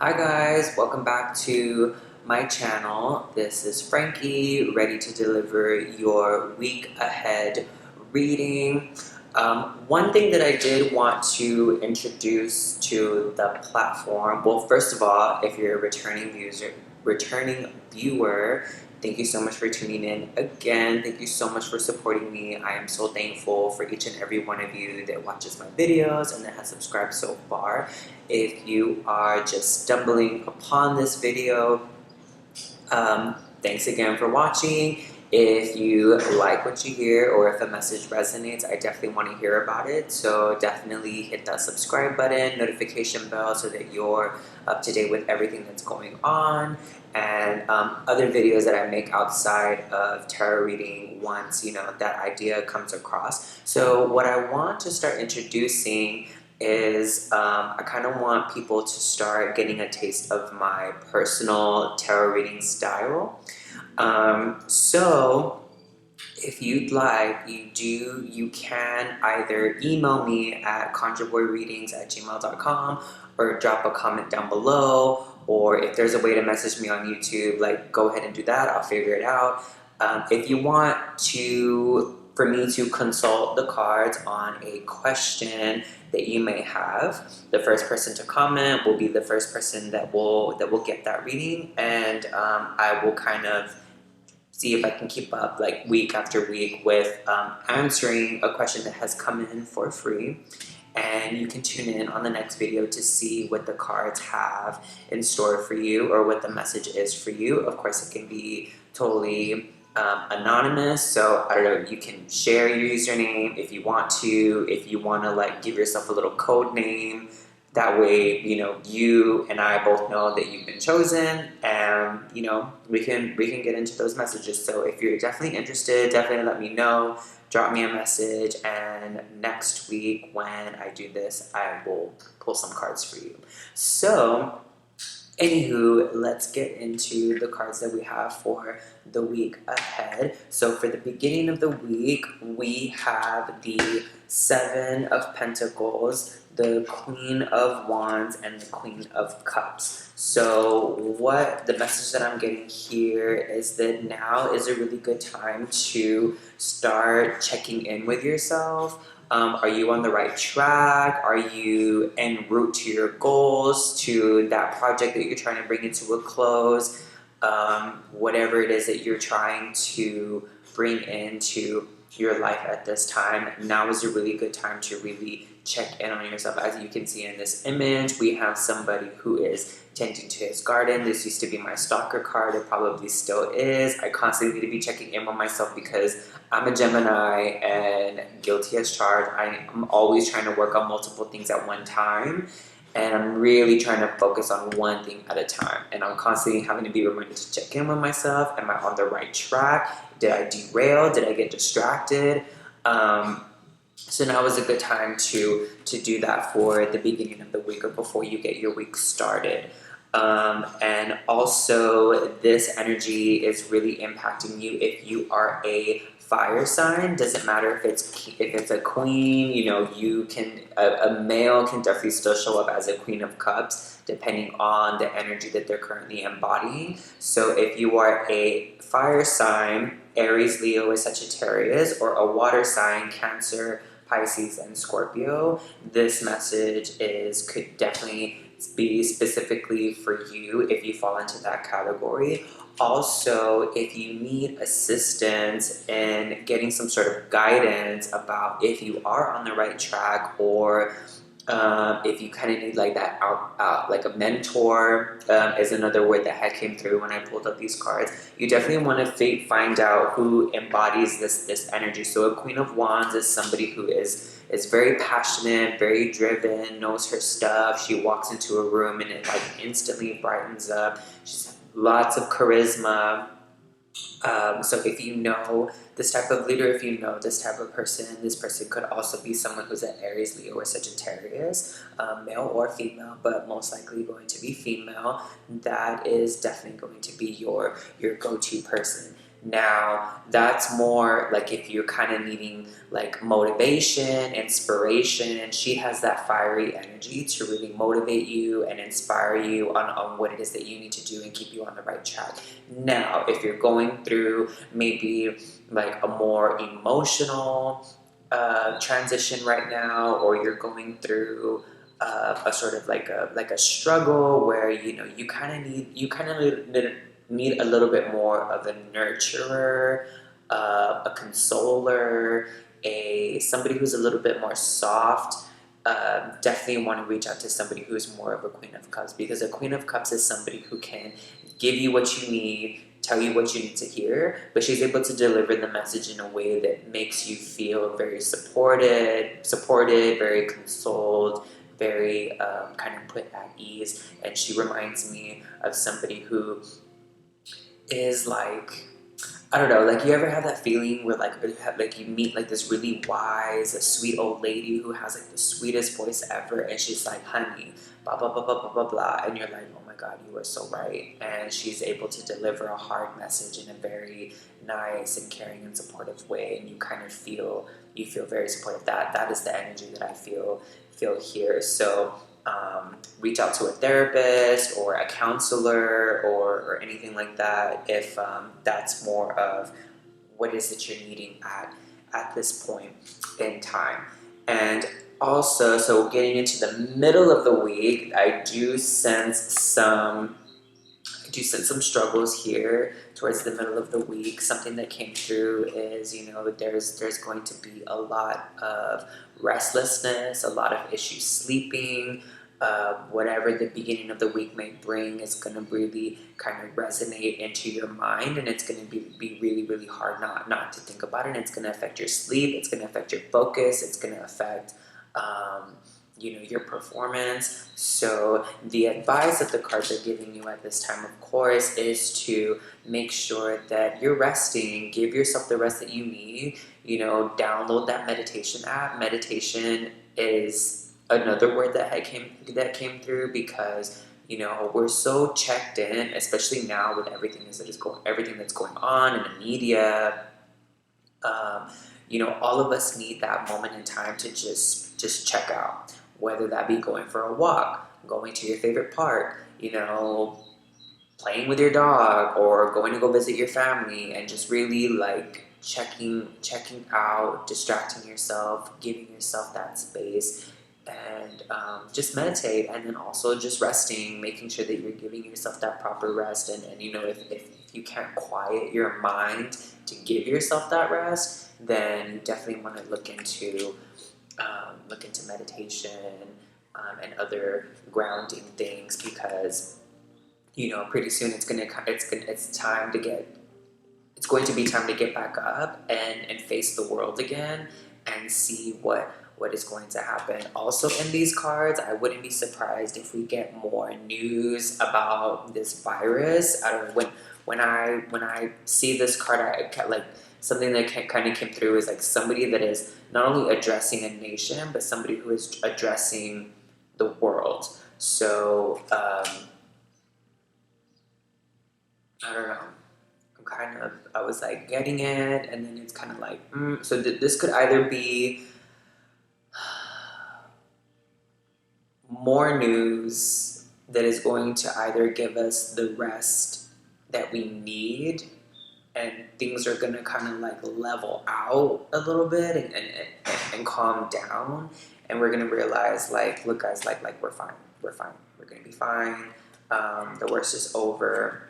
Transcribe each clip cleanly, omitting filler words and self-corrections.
Hi guys, welcome back to my channel. This is Frankie, ready to deliver your week ahead reading. One thing that I did want to introduce to the platform, well, first of all, if you're a returning viewer, thank you so much for tuning in again. Thank you so much for supporting me. I am so thankful for each and every one of you that watches my videos and that has subscribed so far. If you are just stumbling upon this video, thanks again for watching. If you like what you hear or if a message resonates, I definitely want to hear about it. So definitely hit that subscribe button, notification bell so that you're up to date with everything that's going on and other videos that I make outside of tarot reading once that idea comes across. So what I want to start introducing is I kind of want people to start getting a taste of my personal tarot reading style. So if you'd like, you can either email me at conjureboyreadings@gmail.com or drop a comment down below, or if there's a way to message me on YouTube, like go ahead and do that, I'll figure it out. If you want for me to consult the cards on a question that you may have, the first person to comment will be the first person that will get that reading, and I will kind of see if I can keep up like week after week with answering a question that has come in for free. And you can tune in on the next video to see what the cards have in store for you or what the message is for you. Of course, it can be totally anonymous, so I don't know, you can share your username if you want to, like give yourself a little code name. That way, you and I both know that you've been chosen, and we can get into those messages. So if you're definitely interested, definitely let me know. Drop me a message, and next week when I do this, I will pull some cards for you. So, anywho, let's get into the cards that we have for the week ahead. So for the beginning of the week, we have the Seven of Pentacles, the Queen of Wands, and the Queen of Cups. So what the message that I'm getting here is that now is a really good time to start checking in with yourself. Are you on the right track? Are you en route to your goals, to that project that you're trying to bring into a close? Whatever it is that you're trying to bring into your life at this time, now is a really good time to really check in on yourself. As you can see in this image, we have somebody who is tending to his garden. This used to be my stalker card. It probably still is. I constantly need to be checking in on myself because I'm a Gemini and guilty as charged. I'm always trying to work on multiple things at one time, and I'm really trying to focus on one thing at a time. And I'm constantly having to be reminded to check in with myself. Am I on the right track? Did I derail? Did I get distracted? So now is a good time to do that for the beginning of the week or before you get your week started. And also, this energy is really impacting you if you are a fire sign. Doesn't matter if it's a queen. You can a male can definitely still show up as a Queen of Cups depending on the energy that they're currently embodying. So if you are a fire sign, Aries, Leo, or Sagittarius, or a water sign, Cancer, Pisces, and Scorpio, this message could definitely be specifically for you if you fall into that category. Also, if you need assistance in getting some sort of guidance about if you are on the right track, or if you kind of need like that like a mentor, is another word that came through when I pulled up these cards. You definitely want to find out who embodies this energy. So a Queen of Wands is somebody who is very passionate, very driven, knows her stuff. She walks into a room and it like instantly brightens up. She's lots of charisma. So if you know this type of leader, if you know this type of person, this person could also be someone who's an Aries, Leo, or Sagittarius, male or female, but most likely going to be female. That is definitely going to be your go-to person. Now, that's more like if you're kind of needing like motivation, inspiration. She has that fiery energy to really motivate you and inspire you on what it is that you need to do and keep you on the right track. Now, if you're going through maybe like a more emotional transition right now, or you're going through a sort of like a struggle where you kind of need a little bit more of a nurturer, a consoler, a somebody who's a little bit more soft. Definitely want to reach out to somebody who's more of a Queen of Cups, because a Queen of Cups is somebody who can give you what you need, tell you what you need to hear, but she's able to deliver the message in a way that makes you feel very supported, very consoled, very kind of put at ease. And she reminds me of somebody who is like, I don't know, like you ever have that feeling where like you meet like this really wise, a sweet old lady who has like the sweetest voice ever, and she's like, honey, blah blah blah blah blah blah blah, and you're like, oh my god, you are so right. And she's able to deliver a hard message in a very nice and caring and supportive way, and you feel very supportive. That is the energy that I feel here. So reach out to a therapist or a counselor or anything like that if that's more of what it is that you're needing at this point in time. And also, so getting into the middle of the week, I do sense some struggles here towards the middle of the week. Something that came through is, there's going to be a lot of restlessness, a lot of issues sleeping. Whatever the beginning of the week may bring is going to really kind of resonate into your mind, and it's going to be really, really hard not to think about it. And it's going to affect your sleep, it's going to affect your focus, it's going to affect your performance. So the advice that the cards are giving you at this time, of course, is to make sure that you're resting. Give yourself the rest that you need. Download that meditation app. Meditation is another word that came through, because we're so checked in, especially now with everything that's going on in the media. All of us need that moment in time to just check out, whether that be going for a walk, going to your favorite park, playing with your dog, or going to go visit your family, and just really like checking out, distracting yourself, giving yourself that space, and just meditate. And then also just resting, making sure that you're giving yourself that proper rest. And if you can't quiet your mind to give yourself that rest, then you definitely want to look into meditation and other grounding things, because pretty soon it's going to be time to get back up and face the world again and see what is going to happen. Also, in these cards, I wouldn't be surprised if we get more news about this virus. I don't know, when I see this card, like something that kind of came through is like somebody that is not only addressing a nation, but somebody who is addressing the world. So I don't know. I was like getting it, and then it's kind of like, so this could either be more news that is going to either give us the rest that we need, and things are going to kind of like level out a little bit and calm down, and we're going to realize, like, look guys, like we're fine, we're going to be fine, the worst is over.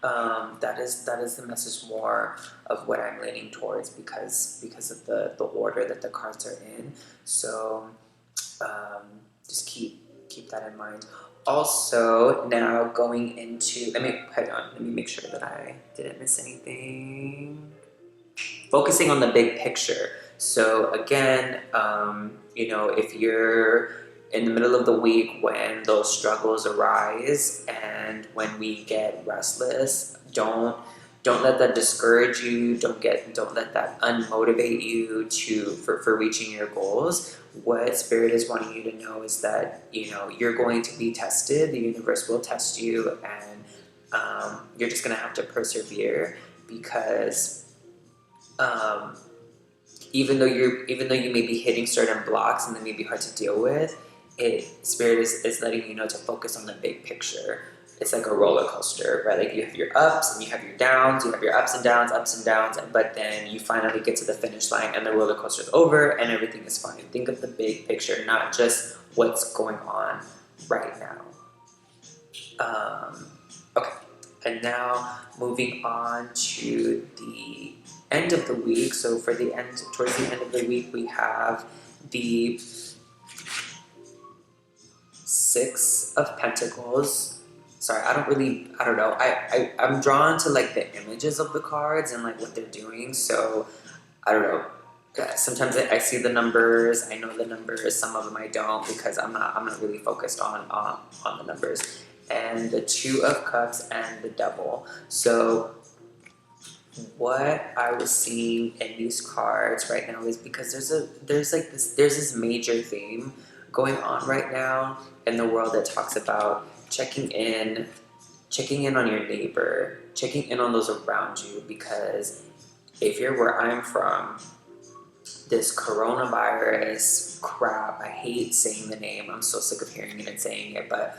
That is the message more of what I'm leaning towards, because of the order that the cards are in. So just keep that in mind. Also, now going into, let me make sure that I didn't miss anything. Focusing on the big picture. So again, if you're in the middle of the week when those struggles arise and when we get restless, don't let that discourage you. Don't let that unmotivate you for reaching your goals. What Spirit is wanting you to know is that you're going to be tested. The universe will test you, and you're just going to have to persevere. because even though you may be hitting certain blocks and they may be hard to deal with, Spirit is letting you know to focus on the big picture. It's like a roller coaster, right? Like you have your ups and you have your downs, you have your ups and downs, but then you finally get to the finish line and the roller coaster is over and everything is fine. Think of the big picture, not just what's going on right now. Okay, and now moving on to the end of the week. So for the end, towards the end of the week, we have the Six of Pentacles. Sorry, I don't know. I'm drawn to like the images of the cards and like what they're doing. So I don't know. Sometimes I see the numbers. I know the numbers. Some of them I don't because I'm not really focused on the numbers. And the Two of Cups and the Devil. So what I was seeing in these cards right now is because there's this major theme going on right now in the world that talks about checking in on your neighbor, checking in on those around you, because if you're where I'm from, this coronavirus crap, I hate saying the name, I'm so sick of hearing it and saying it, but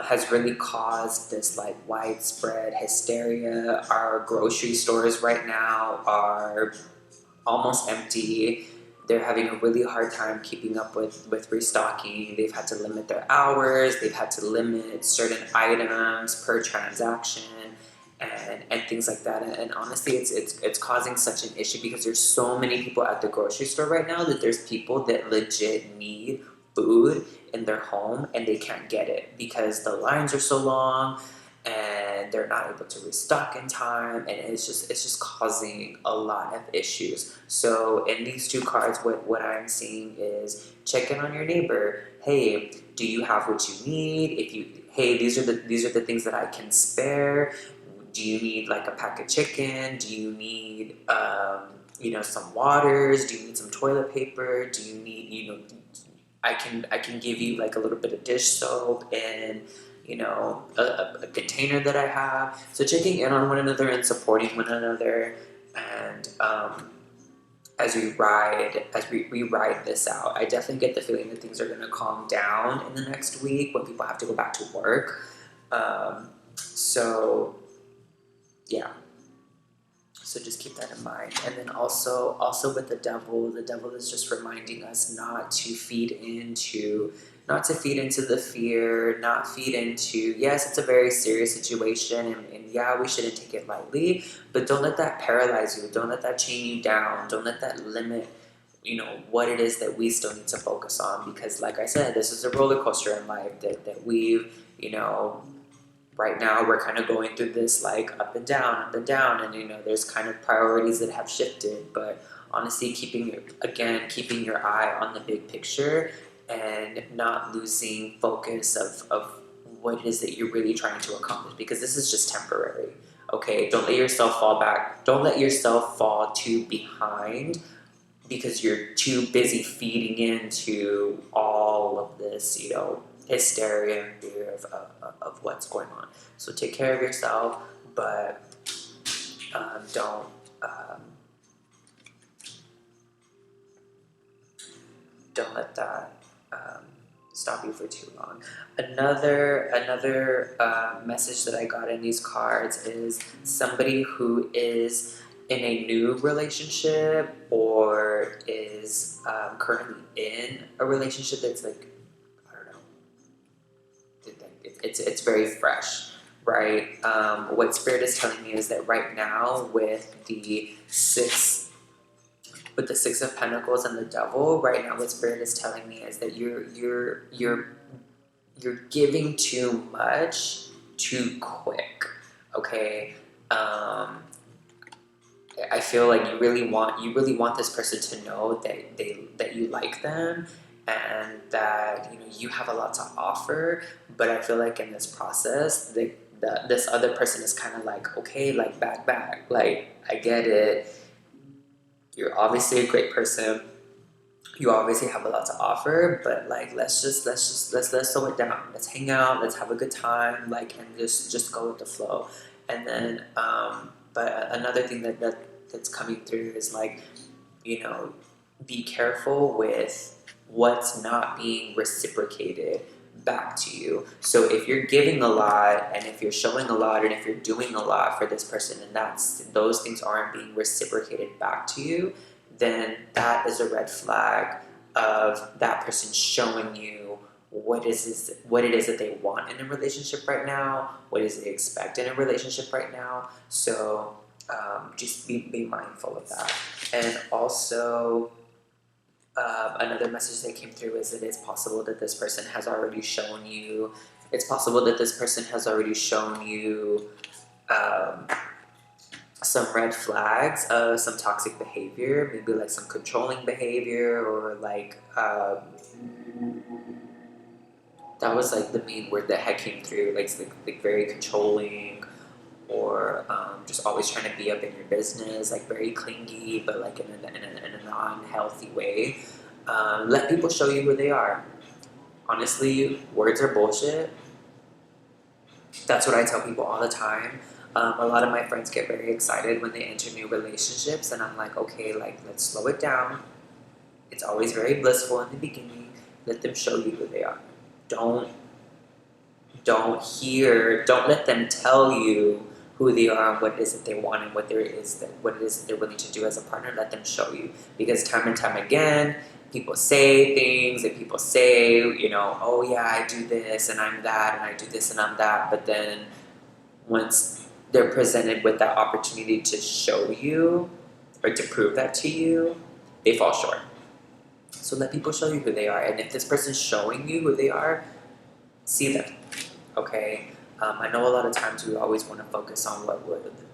has really caused this like widespread hysteria. Our grocery stores right now are almost empty. They're having a really hard time keeping up with restocking. They've had to limit their hours. They've had to limit certain items per transaction and things like that. And honestly, it's causing such an issue because there's so many people at the grocery store right now that there's people that legit need food in their home and they can't get it because the lines are so long and they're not able to restock in time, and it's just causing a lot of issues. So in these two cards, what I'm seeing is check in on your neighbor. Hey, do you have what you need? Hey, these are the things that I can spare. Do you need like a pack of chicken? Do you need some waters? Do you need some toilet paper? Do you need I can give you like a little bit of dish soap and a container that I have. So checking in on one another and supporting one another, and as we ride this out, I definitely get the feeling that things are going to calm down in the next week when people have to go back to work. So yeah. So just keep that in mind. And then also with the devil is just reminding us not to feed into the fear, not feed into, yes, it's a very serious situation, and yeah, we shouldn't take it lightly, but don't let that paralyze you. Don't let that chain you down. Don't let that limit, what it is that we still need to focus on. Because like I said, this is a roller coaster in life that we've, right now we're kind of going through this like up and down, and there's kind of priorities that have shifted, but honestly keeping your eye on the big picture and not losing focus of what it is that you're really trying to accomplish, because this is just temporary. Okay, don't let yourself fall back. Don't let yourself fall too behind because you're too busy feeding into all of this, hysteria and fear of what's going on. So take care of yourself, but don't let that stop you for too long. Another message that I got in these cards is somebody who is in a new relationship or is currently in a relationship that's like, it's very fresh, right? What Spirit is telling me is that right now with the Six of Pentacles and the Devil, right now what Spirit is telling me is that you're giving too much too quick. Okay. I feel like you really want this person to know that you like them and that you have a lot to offer, but I feel like in this process this other person is kind of like, okay, like back, like I get it, you're obviously a great person, you obviously have a lot to offer, but like let's slow it down, let's hang out, let's have a good time, like, and just go with the flow. And then But another thing that's coming through is like, you know, be careful with what's not being reciprocated back to you. So if you're giving a lot and if you're showing a lot and if you're doing a lot for this person and those things aren't being reciprocated back to you, then that is a red flag of that person showing you what it is that they want in a relationship right now, what is they expect in a relationship right now. So just be mindful of that. And also, another message that came through is that it's possible that this person has already shown you. It's possible that this person has already shown you some red flags of some toxic behavior, maybe like some controlling behavior, or like that was like the main word that had came through, like very controlling, or just always trying to be up in your business, like very clingy, but like in a non-healthy way. Let people show you who they are. Honestly, words are bullshit. That's what I tell people all the time. A lot of my friends get very excited when they enter new relationships, and I'm like, okay, like let's slow it down. It's always very blissful in the beginning. Let them show you who they are. Don't let them tell you who they are and what it is that they want and what it is that they're willing to do as a partner. Let them show you, because time and time again, people say things and people say, you know, oh yeah, I do this and I'm that and I do this and I'm that, but then once they're presented with that opportunity to show you or to prove that to you, they fall short. So let people show you who they are, and if this person's showing you who they are, see them. Okay, I know a lot of times we always want to focus on what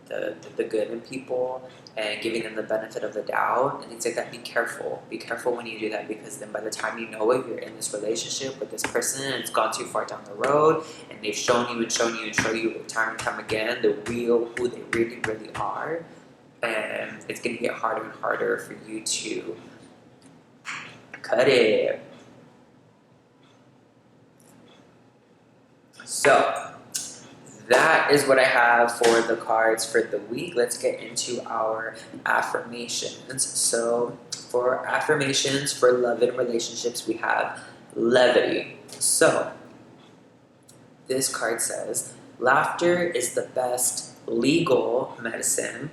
the good in people and giving them the benefit of the doubt and things like that. Be careful when you do that, because then by the time you know it, you're in this relationship with this person and it's gone too far down the road, and they've shown you and shown you and shown you time and time again who they really are, and it's going to get harder and harder for you to cut it. So that is what I have for the cards for the week. Let's get into our affirmations. So for affirmations for love and relationships, we have levity. So this card says, laughter is the best legal medicine,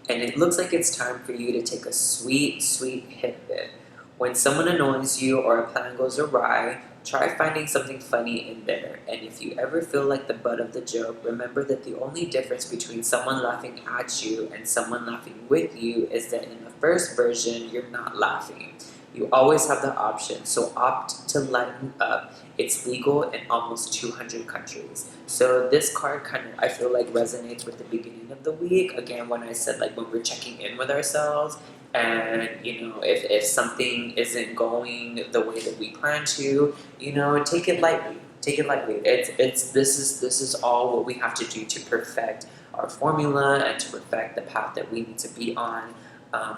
and it looks like it's time for you to take a sweet, sweet hit of it. When someone annoys you or a plan goes awry, try finding something funny in there. And if you ever feel like the butt of the joke, remember that the only difference between someone laughing at you and someone laughing with you is that in the first version, you're not laughing. You always have the option, so opt to lighten up. It's legal in almost 200 countries. So this card kind of, I feel like, resonates with the beginning of the week. Again, when I said like when we're checking in with ourselves, and you know, if something isn't going the way that we plan to, you know, take it lightly. Take it lightly. This is all what we have to do to perfect our formula and to perfect the path that we need to be on.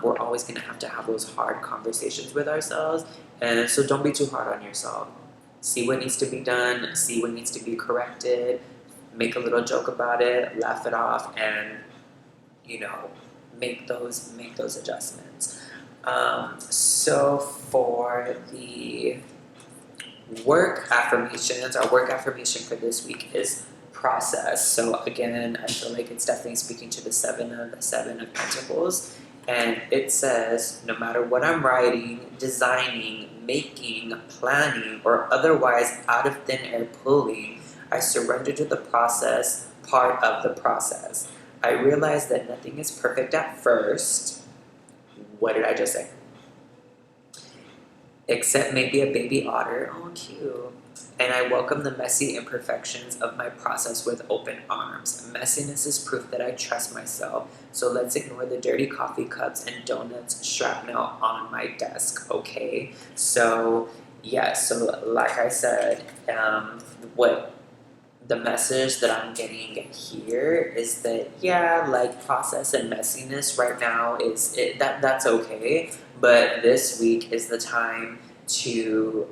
We're always going to have those hard conversations with ourselves, and so don't be too hard on yourself. See what needs to be done, see what needs to be corrected, make a little joke about it, laugh it off, and you know, make those adjustments. So for the work affirmations, our work affirmation for this week is process. So again, I feel like it's definitely speaking to the seven of Pentacles. And it says, no matter what I'm writing, designing, making, planning, or otherwise out of thin air pulling, I surrender to the process, part of the process. I realize that nothing is perfect at first. What did I just say? Except maybe a baby otter. Oh, cute. And I welcome the messy imperfections of my process with open arms. Messiness is proof that I trust myself, so let's ignore the dirty coffee cups and donuts shrapnel on my desk, okay? So, yeah, so like I said, what the message that I'm getting here is that, yeah, like process and messiness right now that's okay, but this week is the time to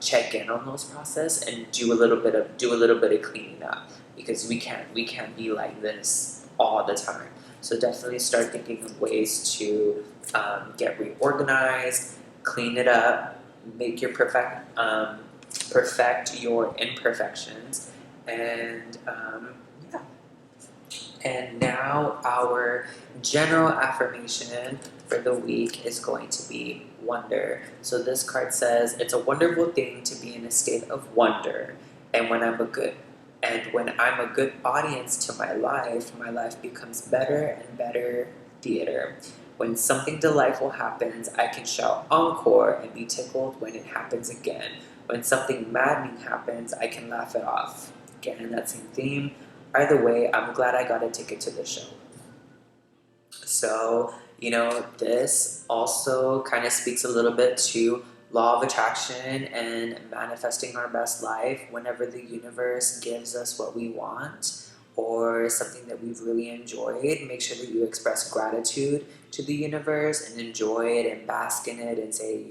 check in on those process and do a little bit of cleaning up, because we can't be like this all the time. So definitely start thinking of ways to get reorganized, clean it up, make your perfect your imperfections, and yeah. And now our general affirmation for the week is going to be wonder. So this card says, it's a wonderful thing to be in a state of wonder. And when I'm a good audience to my life becomes better and better theater. When something delightful happens, I can shout encore and be tickled when it happens again. When something maddening happens, I can laugh it off. Again, that same theme. Either way, I'm glad I got a ticket to the show. So, this also kind of speaks a little bit to law of attraction and manifesting our best life. Whenever the universe gives us what we want or something that we've really enjoyed, make sure that you express gratitude to the universe and enjoy it and bask in it and say,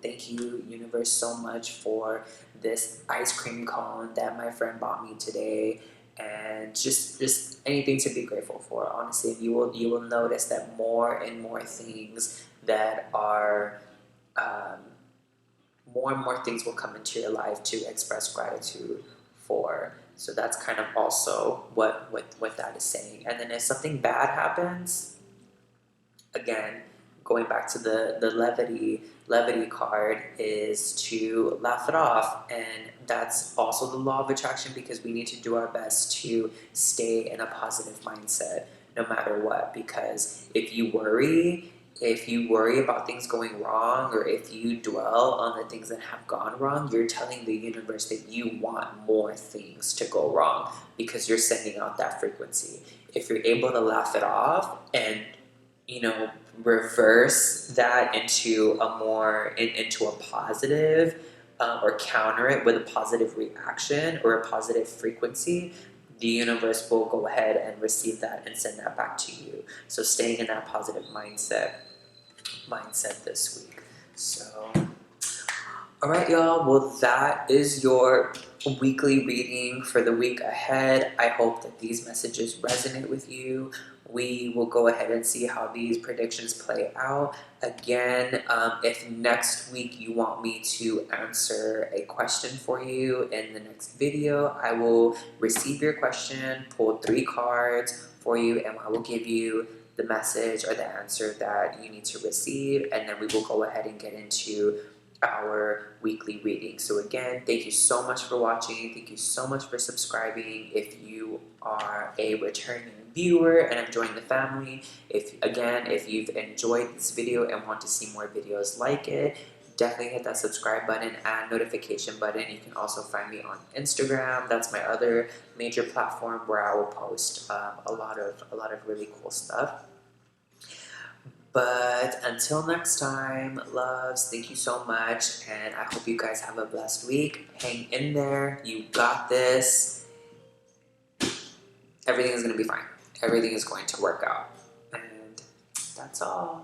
thank you, universe, so much for this ice cream cone that my friend bought me today. And just anything to be grateful for. Honestly, you will notice that more and more things that are more and more things will come into your life to express gratitude for. So that's kind of also what that is saying. And then if something bad happens, again, going back to the levity card, is to laugh it off. And that's also the law of attraction, because we need to do our best to stay in a positive mindset no matter what. Because if you worry about things going wrong, or if you dwell on the things that have gone wrong, you're telling the universe that you want more things to go wrong, because you're sending out that frequency. If you're able to laugh it off and reverse that into a positive, or counter it with a positive reaction or a positive frequency, the universe will go ahead and receive that and send that back to you. So staying in that positive mindset this week. So, all right, y'all. Well, that is your weekly reading for the week ahead. I hope that these messages resonate with you. We will go ahead and see how these predictions play out. Again, if next week you want me to answer a question for you in the next video, I will receive your question, pull 3 cards for you, and I will give you the message or the answer that you need to receive, and then we will go ahead and get into our weekly reading. So again, thank you so much for watching. Thank you so much for subscribing. If you are a returning viewer and have joined the family, if you've enjoyed this video and want to see more videos like it, definitely hit that subscribe button and notification button. You can also find me on Instagram. That's my other major platform where I will post a lot of really cool stuff. But until next time, loves, thank you so much, and I hope you guys have a blessed week. Hang in there. You got this. Everything is going to be fine. Everything is going to work out. And that's all.